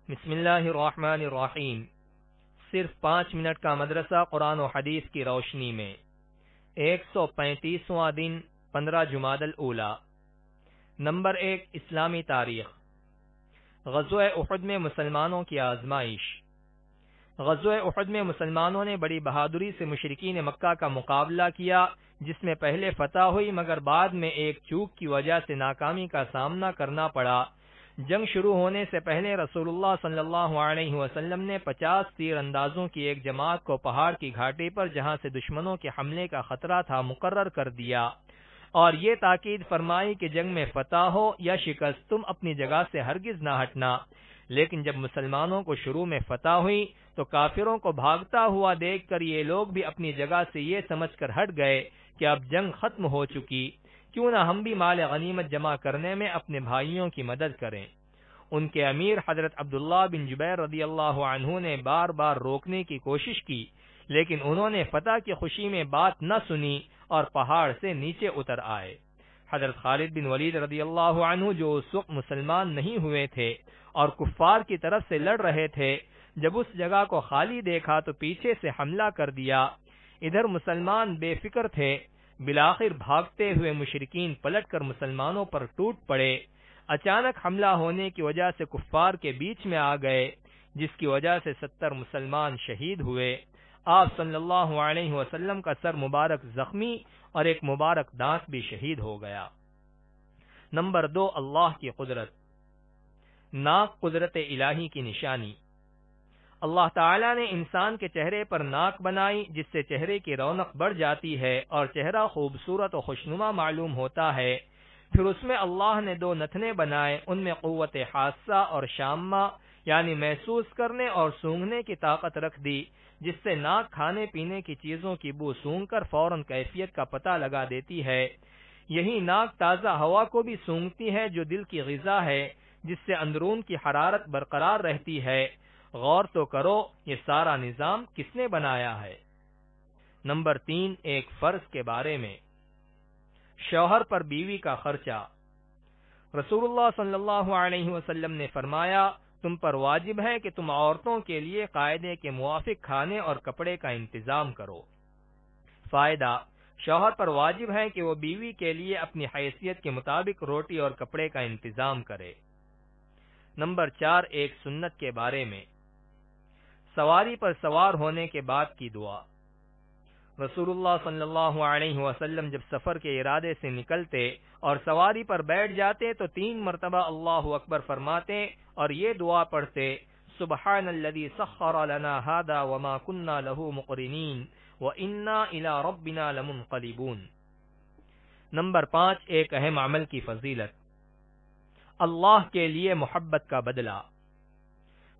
بسم اللہ الرحمن الرحیم۔ صرف 5 منٹ کا مدرسہ قرآن و حدیث کی روشنی میں 135واں دن 15 جمادی الاولیٰ۔ نمبر 1، اسلامی تاریخ۔ غزوہ احد میں مسلمانوں کی آزمائش۔ غزوہ احد میں مسلمانوں نے بڑی بہادری سے مشرکین مکہ کا مقابلہ کیا، جس میں پہلے فتح ہوئی مگر بعد میں ایک چوک کی وجہ سے ناکامی کا سامنا کرنا پڑا۔ جنگ شروع ہونے سے پہلے رسول اللہ صلی اللہ علیہ وسلم نے 50 تیر اندازوں کی ایک جماعت کو پہاڑ کی گھاٹی پر جہاں سے دشمنوں کے حملے کا خطرہ تھا مقرر کر دیا، اور یہ تاکید فرمائی کہ جنگ میں فتح ہو یا شکست تم اپنی جگہ سے ہرگز نہ ہٹنا۔ لیکن جب مسلمانوں کو شروع میں فتح ہوئی تو کافروں کو بھاگتا ہوا دیکھ کر یہ لوگ بھی اپنی جگہ سے یہ سمجھ کر ہٹ گئے کہ اب جنگ ختم ہو چکی، کیوں نہ ہم بھی مال غنیمت جمع کرنے میں اپنے بھائیوں کی مدد کریں۔ ان کے امیر حضرت عبداللہ بن جبیر رضی اللہ عنہ نے بار بار روکنے کی کوشش کی، لیکن انہوں نے فتح کی خوشی میں بات نہ سنی اور پہاڑ سے نیچے اتر آئے۔ حضرت خالد بن ولید رضی اللہ عنہ جو اس وقت مسلمان نہیں ہوئے تھے اور کفار کی طرف سے لڑ رہے تھے، جب اس جگہ کو خالی دیکھا تو پیچھے سے حملہ کر دیا۔ ادھر مسلمان بے فکر تھے، بالآخر بھاگتے ہوئے مشرکین پلٹ کر مسلمانوں پر ٹوٹ پڑے۔ اچانک حملہ ہونے کی وجہ سے کفار کے بیچ میں آ گئے، جس کی وجہ سے 70 مسلمان شہید ہوئے۔ آپ صلی اللہ علیہ وسلم کا سر مبارک زخمی اور ایک مبارک دانت بھی شہید ہو گیا۔ نمبر 2، اللہ کی قدرت۔ ناک قدرت الہی کی نشانی۔ اللہ تعالیٰ نے انسان کے چہرے پر ناک بنائی، جس سے چہرے کی رونق بڑھ جاتی ہے اور چہرہ خوبصورت و خوشنما معلوم ہوتا ہے۔ پھر اس میں اللہ نے 2 نتنے بنائے، ان میں قوت حاسہ اور شامہ یعنی محسوس کرنے اور سونگھنے کی طاقت رکھ دی، جس سے ناک کھانے پینے کی چیزوں کی بو سونگھ کر فوراً کیفیت کا پتہ لگا دیتی ہے۔ یہی ناک تازہ ہوا کو بھی سونگھتی ہے جو دل کی غذا ہے، جس سے اندرون کی حرارت برقرار رہتی ہے۔ غور تو کرو یہ سارا نظام کس نے بنایا ہے۔ نمبر 3، ایک فرض کے بارے میں۔ شوہر پر بیوی کا خرچہ۔ رسول اللہ صلی اللہ علیہ وسلم نے فرمایا، تم پر واجب ہے کہ تم عورتوں کے لیے قاعدے کے موافق کھانے اور کپڑے کا انتظام کرو۔ فائدہ: شوہر پر واجب ہے کہ وہ بیوی کے لیے اپنی حیثیت کے مطابق روٹی اور کپڑے کا انتظام کرے۔ نمبر 4، ایک سنت کے بارے میں۔ سواری پر سوار ہونے کے بعد کی دعا۔ رسول اللہ صلی اللہ علیہ وسلم جب سفر کے ارادے سے نکلتے اور سواری پر بیٹھ جاتے تو 3 مرتبہ اللہ اکبر فرماتے اور یہ دعا پڑھتے، سبحان الذی سخر لنا ھذا وما كنا له مقرنین وانا الى ربنا لمنقلبون۔ نمبر 5، ایک اہم عمل کی فضیلت۔ اللہ کے لیے محبت کا بدلہ۔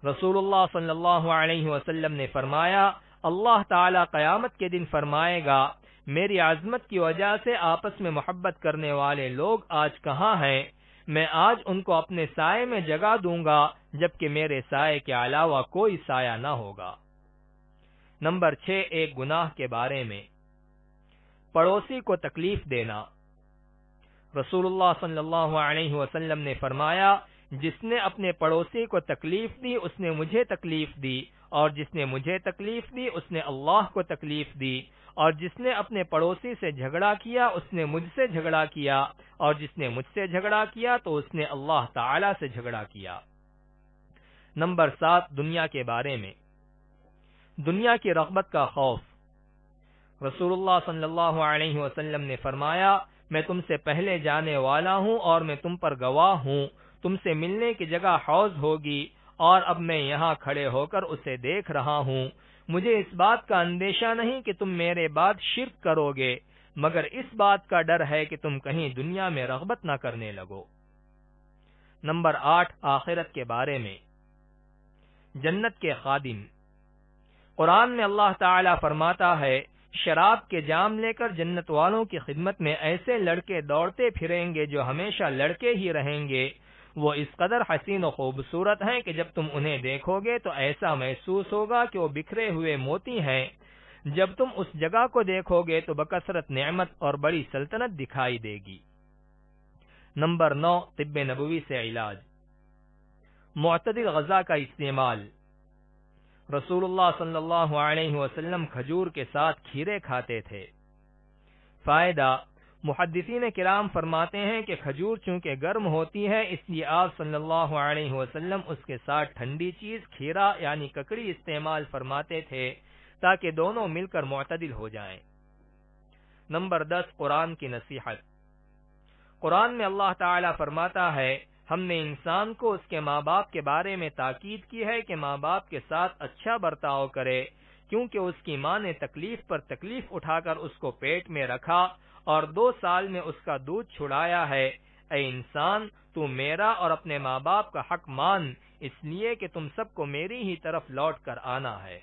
رسول اللہ صلی اللہ علیہ وسلم نے فرمایا، اللہ تعالی قیامت کے دن فرمائے گا، میری عظمت کی وجہ سے آپس میں محبت کرنے والے لوگ آج کہاں ہیں؟ میں آج ان کو اپنے سائے میں جگہ دوں گا، جبکہ میرے سائے کے علاوہ کوئی سایہ نہ ہوگا۔ نمبر 6، ایک گناہ کے بارے میں۔ پڑوسی کو تکلیف دینا۔ رسول اللہ صلی اللہ علیہ وسلم نے فرمایا، جس نے اپنے پڑوسی کو تکلیف دی اس نے مجھے تکلیف دی، اور جس نے مجھے تکلیف دی اس نے اللہ کو تکلیف دی، اور جس نے اپنے پڑوسی سے جھگڑا کیا اس نے مجھ سے جھگڑا کیا، اور جس نے مجھ سے جھگڑا کیا تو اس نے اللہ تعالی سے جھگڑا کیا۔ نمبر 7، دنیا کے بارے میں۔ دنیا کی رغبت کا خوف۔ رسول اللہ صلی اللہ علیہ وسلم نے فرمایا، میں تم سے پہلے جانے والا ہوں اور میں تم پر گواہ ہوں، تم سے ملنے کی جگہ حوض ہوگی اور اب میں یہاں کھڑے ہو کر اسے دیکھ رہا ہوں۔ مجھے اس بات کا اندیشہ نہیں کہ تم میرے بعد شرک کرو گے، مگر اس بات کا ڈر ہے کہ تم کہیں دنیا میں رغبت نہ کرنے لگو۔ نمبر 8، آخرت کے بارے میں۔ جنت کے خادم۔ قرآن میں اللہ تعالی فرماتا ہے، شراب کے جام لے کر جنت والوں کی خدمت میں ایسے لڑکے دوڑتے پھریں گے جو ہمیشہ لڑکے ہی رہیں گے۔ وہ اس قدر حسین و خوبصورت ہیں کہ جب تم انہیں دیکھو گے تو ایسا محسوس ہوگا کہ وہ بکھرے ہوئے موتی ہیں۔ جب تم اس جگہ کو دیکھو گے تو بکثرت نعمت اور بڑی سلطنت دکھائی دے گی۔ نمبر 9، طب نبوی سے علاج۔ معتدل غذا کا استعمال۔ رسول اللہ صلی اللہ علیہ وسلم کھجور کے ساتھ کھیرے کھاتے تھے۔ فائدہ: محدثین کرام فرماتے ہیں کہ کھجور چونکہ گرم ہوتی ہے، اس لیے آپ صلی اللہ علیہ وسلم اس کے ساتھ ٹھنڈی چیز کھیرا یعنی ککڑی استعمال فرماتے تھے تاکہ دونوں مل کر معتدل ہو جائیں۔ نمبر 10، قرآن کی نصیحت۔ قرآن میں اللہ تعالی فرماتا ہے، ہم نے انسان کو اس کے ماں باپ کے بارے میں تاکید کی ہے کہ ماں باپ کے ساتھ اچھا برتاؤ کرے، کیونکہ اس کی ماں نے تکلیف پر تکلیف اٹھا کر اس کو پیٹ میں رکھا اور 2 سال میں اس کا دودھ چھڑایا ہے۔ اے انسان، تو میرا اور اپنے ماں باپ کا حق مان، اس لیے کہ تم سب کو میری ہی طرف لوٹ کر آنا ہے۔